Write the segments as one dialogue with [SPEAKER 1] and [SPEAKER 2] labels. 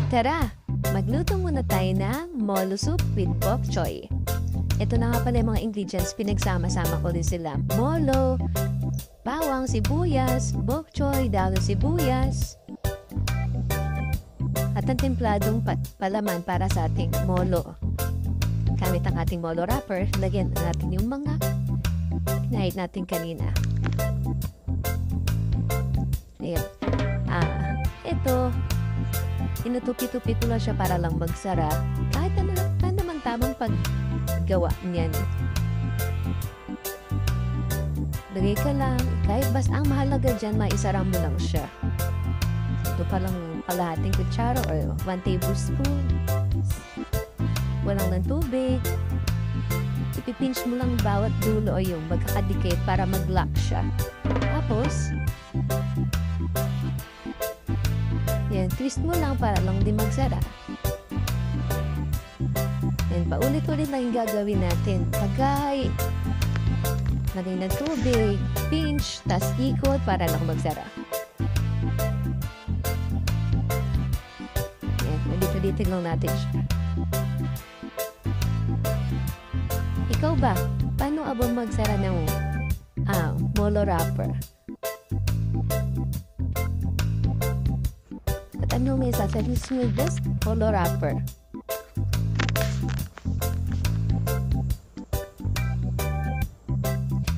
[SPEAKER 1] Tara, magluto muna tayo ng molo soup with bok choy. Ito na nga pala yung mga ingredients, pinagsama-sama ko din sila. Molo, bawang, sibuyas, bok choy, dahon sibuyas, at ang templadong palaman para sa ating molo. Gamit ang ating molo wrapper, lagyan natin yung mga pinahit natin kanina. Ayan. Ito, inutupi-tupi ko lang siya para lang magsara. Kahit ano namang tamang paggawa niyan. Lagay ka lang, kahit basta ang mahalaga dyan, maisara mo lang siya. Ito pa lang kalahating kutsara or 1 tablespoon. Walang ng tubig. Ipipinch mo lang bawat dulo o yung magkakadikit para mag-lock siya. Tapos, yan, twist mo lang para lang di magsara. Yan, paulit-ulit lang yung gagawin natin. Tagay, lagay ng tubig, pinch, tas ikot para lang magsara. Yan, ulit-ulitin lang natin siya. Ikaw ba? Paano abang magsara ng molo wrapper? At ano may sasabihin nyo this molo wrapper?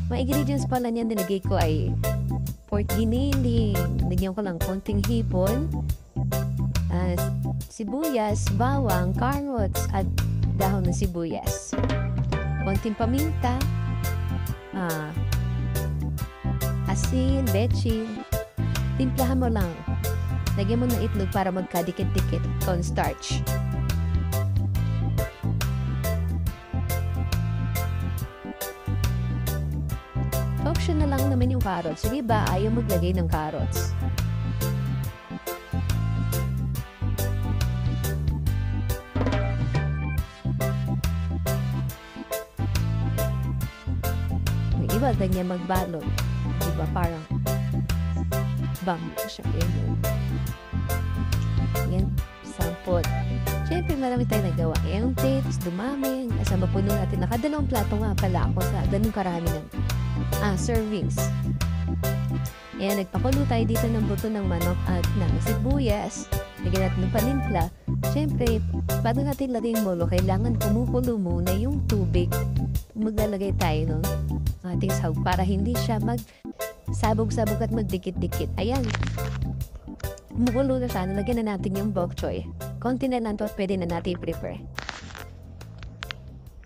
[SPEAKER 1] Mga ingredients pala niyan nilagay ko ay pork giniling, lagyan ko lang konting hipon, sibuyas, bawang, carrots, at dahon ng sibuyas. Konting paminta, asin, bechin, timplahan mo lang. Lagyan mo ng itlog para magkadikit-dikit, cornstarch. Option na lang naman yung carrots. Yung iba, ayaw maglagay ng carrots. Yung iba, ganyan magbalot. Diba, parang bang siya. Yan, sampot. Siyempre, marami tayong nagawa. Yung tapes, dumami. Asa mapuno natin. Nakadalawang plato nga pala ako sa ganun karami ng servings. Ayan, nagpakulo tayo dito ng buto ng manok at ng sibuyas. Lagyan natin ng panimpla. Siyempre, bago natin lagay yung molo, kailangan kumukulo muna yung tubig. Maglalagay tayo ng ating sahog para hindi siya magsabog-sabog at magdikit-dikit. Ayan. Kumukulo na siya. Lagyan na natin yung bok choy. Konti na lang to at pwede na natin i-prepare.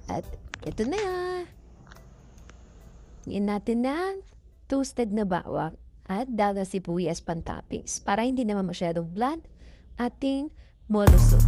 [SPEAKER 1] At ito na yan. Yan natin na toasted na bawang at dahon ng sibuyas pan-toppings para hindi naman masyadong bland ating molo soup.